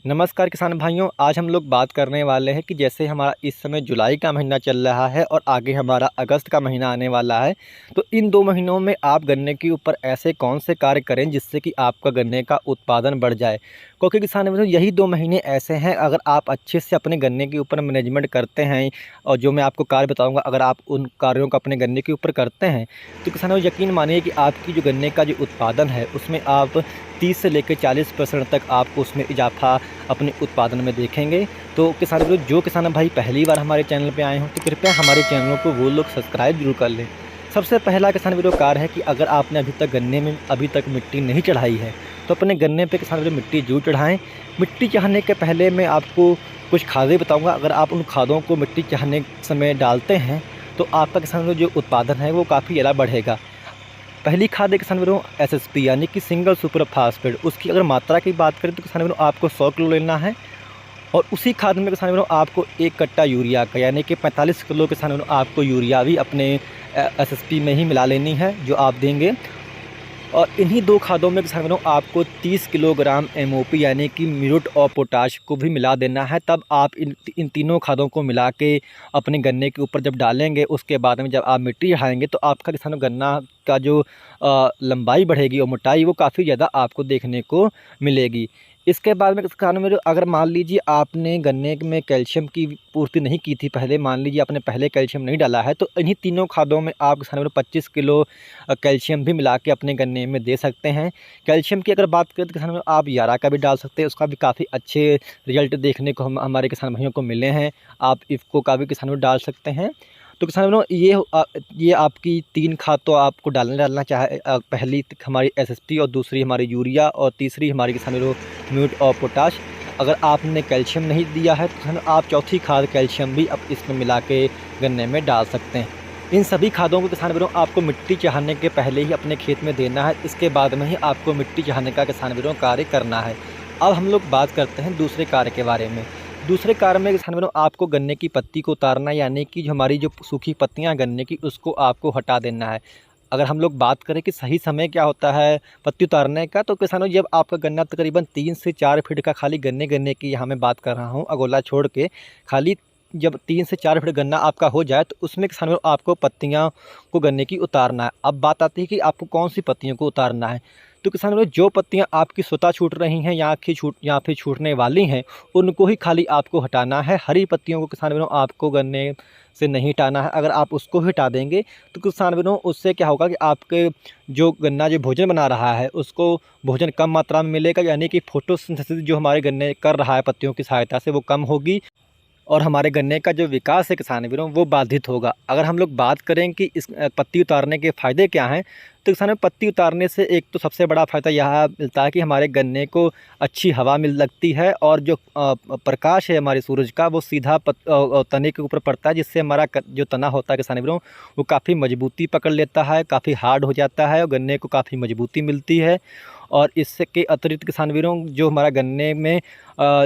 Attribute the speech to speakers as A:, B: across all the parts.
A: नमस्कार किसान भाइयों, आज हम लोग बात करने वाले हैं कि जैसे हमारा इस समय जुलाई का महीना चल रहा है और आगे हमारा अगस्त का महीना आने वाला है। तो इन 2 महीनों में आप गन्ने के ऊपर ऐसे कौन से कार्य करें जिससे कि आपका गन्ने का उत्पादन बढ़ जाए। क्योंकि किसान भाइयों यही 2 महीने ऐसे हैं, अगर आप अच्छे से अपने गन्ने के ऊपर मैनेजमेंट करते हैं और जो मैं आपको कार्य बताऊँगा अगर आप उन कार्यों को अपने गन्ने के ऊपर करते हैं तो किसान भाइयों यकीन मानिए कि आपकी जो गन्ने का जो उत्पादन है उसमें आप 30 से लेकर 40% तक आपको उसमें इजाफा अपने उत्पादन में देखेंगे। तो किसान भाई, जो किसान भाई पहली बार हमारे चैनल पे आए हों तो कृपया हमारे चैनल को वो लोग सब्सक्राइब जरूर कर लें। सबसे पहला किसान भाई कार्य है कि अगर आपने अभी तक गन्ने में अभी तक मिट्टी नहीं चढ़ाई है तो अपने गन्ने पे किसान भाई मिट्टी जरूर चढ़ाएँ। मिट्टी चढ़ाने के पहले मैं आपको कुछ खादें बताऊँगा। अगर आप उन खादों को मिट्टी चढ़ाने समय डालते हैं तो आपका किसान भाई जो उत्पादन है वो काफ़ी ज़्यादा बढ़ेगा। पहली खाद है किसान भाइयों एसएसपी यानी कि सिंगल सुपर फास्फेट। उसकी अगर मात्रा की बात करें तो किसान भाइयों आपको 100 किलो लेना है और उसी खाद में किसान भाइयों आपको 1 कट्टा यूरिया का यानी कि 45 किलो किसान भाइयों आपको यूरिया भी अपने एसएसपी में ही मिला लेनी है जो आप देंगे। और इन्हीं 2 खादों में किसान भाइयों आपको 30 किलोग्राम एमओपी यानी कि म्यूरेट ऑफ पोटाश को भी मिला देना है। तब आप इन तीनों खादों को मिला के अपने गन्ने के ऊपर जब डालेंगे उसके बाद में जब आप मिट्टी चढ़ाएँगे तो आपका किसान गन्ना का जो लंबाई बढ़ेगी और मोटाई वो काफ़ी ज़्यादा आपको देखने को मिलेगी। इसके बाद में किसान में अगर मान लीजिए आपने गन्ने में कैल्शियम की पूर्ति नहीं की थी, पहले मान लीजिए आपने पहले कैल्शियम नहीं डाला है तो इन्हीं तीनों खादों में आप किसान भाइयों 25 किलो कैल्शियम भी मिला के अपने गन्ने में दे सकते हैं। कैल्शियम की अगर बात करें तो किसान भाइयों आप यारा का भी डाल सकते हैं, उसका भी काफ़ी अच्छे रिजल्ट देखने को हमारे किसान भाइयों को मिले हैं। आप इफ़को का भी किसान भाइयों डाल सकते हैं। तो किसान भाइयों ये आपकी 3 खाद तो आपको डालना चाहे पहली हमारी एसएसपी और दूसरी हमारी यूरिया और तीसरी हमारी किसान भाइयों म्यूरेट ऑफ पोटाश। अगर आपने कैल्शियम नहीं दिया है तो किसान आप चौथी खाद कैल्शियम भी अब इसमें मिला के गन्ने में डाल सकते हैं। इन सभी खादों को किसान भाइयों आपको मिट्टी चढ़ाने के पहले ही अपने खेत में देना है, इसके बाद में ही आपको मिट्टी चढ़ाने का किसान भाइयों कार्य करना है। अब हम लोग बात करते हैं दूसरे कार्य के बारे में। दूसरे कार्य में किसान भाइयों आपको गन्ने की पत्ती को उतारना यानी कि जो हमारी जो सूखी पत्तियां गन्ने की उसको आपको हटा देना है। अगर हम लोग बात करें कि सही समय क्या होता है पत्ती उतारने का तो किसानों जब आपका गन्ना तकरीबन 3 से 4 फीट का खाली गन्ने की यहाँ मैं बात कर रहा हूँ अगोला छोड़ के, खाली जब 3 से 4 फीट गन्ना आपका हो जाए तो उसमें किसान भाइयों आपको पत्तियाँ को गन्ने की उतारना है। अब बात आती है कि आपको कौन सी पत्तियों को उतारना है। तो किसान भाइयों जो पत्तियां आपकी स्वतः छूट रही हैं या फिर छूटने वाली हैं उनको ही खाली आपको हटाना है। हरी पत्तियों को किसान भाइयों आपको गन्ने से नहीं हटाना है। अगर आप उसको हटा देंगे तो किसान भाइयों उससे क्या होगा कि आपके जो गन्ना जो भोजन बना रहा है उसको भोजन कम मात्रा में मिलेगा, यानी कि फोटोसिंथेसिस जो हमारे गन्ने कर रहा है पत्तियों की सहायता से वो कम होगी और हमारे गन्ने का जो विकास है किसान भाइयों वो बाधित होगा। अगर हम लोग बात करें कि इस पत्ती उतारने के फ़ायदे क्या हैं तो किसान भाई पत्ती उतारने से एक तो सबसे बड़ा फ़ायदा यह मिलता है कि हमारे गन्ने को अच्छी हवा मिल लगती है और जो प्रकाश है हमारे सूरज का वो सीधा तने के ऊपर पड़ता है, जिससे हमारा जो तना होता है किसान भाइयों वो काफ़ी मजबूती पकड़ लेता है, काफ़ी हार्ड हो जाता है और गन्ने को काफ़ी मजबूती मिलती है। और इसके अतिरिक्त किसान भाइयों जो हमारा गन्ने में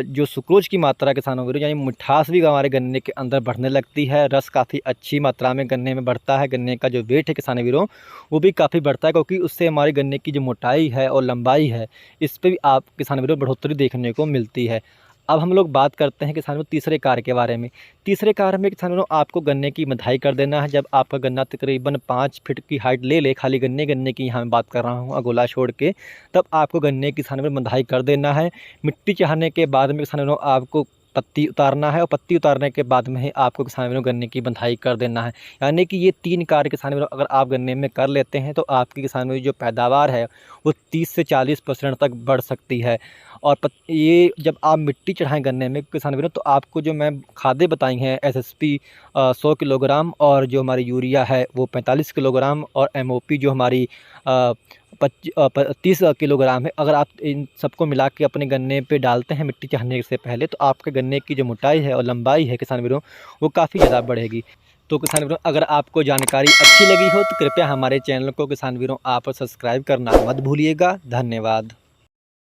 A: जो सुक्रोज की मात्रा किसानों भाइयों यानी मिठास भी हमारे गन्ने के अंदर बढ़ने लगती है। रस काफ़ी अच्छी मात्रा में गन्ने में बढ़ता है। गन्ने का जो वेट है किसान भाइयों वो भी काफ़ी बढ़ता है, क्योंकि उससे हमारे गन्ने की जो मोटाई है और लंबाई है इस पे भी आप किसान भाइयों बढ़ोतरी देखने को मिलती है। अब हम लोग बात करते हैं किसान भाइयों तीसरे कार्य के बारे में। तीसरे कार्य में किसान भाइयों आपको गन्ने की बंधाई कर देना है। जब आपका गन्ना तकरीबन 5 फीट की हाइट ले ले, खाली गन्ने की यहाँ मैं बात कर रहा हूँ अगोला छोड़ के, तब आपको गन्ने की किसान भाइयों बंधाई कर देना है। मिट्टी चढ़ाने के बाद में किसान भाइयों आपको पत्ती उतारना है और पत्ती उतारने के बाद में ही आपको किसान भाइयों गन्ने की बंधाई कर देना है। यानी कि ये 3 कार्य किसान भाइयों अगर आप गन्ने में कर लेते हैं तो आपकी किसान भाइयों जो पैदावार है वो 30 से 40% तक बढ़ सकती है। और ये जब आप मिट्टी चढ़ाएँ गन्ने में किसान भाइयों तो आपको जो मैं खादें बताई हैं एसएसपी 100 किलोग्राम और जो हमारी यूरिया है वो 45 किलोग्राम और एमओपी जो हमारी 30 किलोग्राम है, अगर आप इन सबको मिला के अपने गन्ने पे डालते हैं मिट्टी चढ़ाने से पहले तो आपके गन्ने की जो मोटाई है और लंबाई है किसान भाइयों वो काफ़ी ज़्यादा बढ़ेगी। तो किसान भाइयों अगर आपको जानकारी अच्छी लगी हो तो कृपया हमारे चैनल को किसान भाइयों आप सब्सक्राइब करना मत भूलिएगा। धन्यवाद।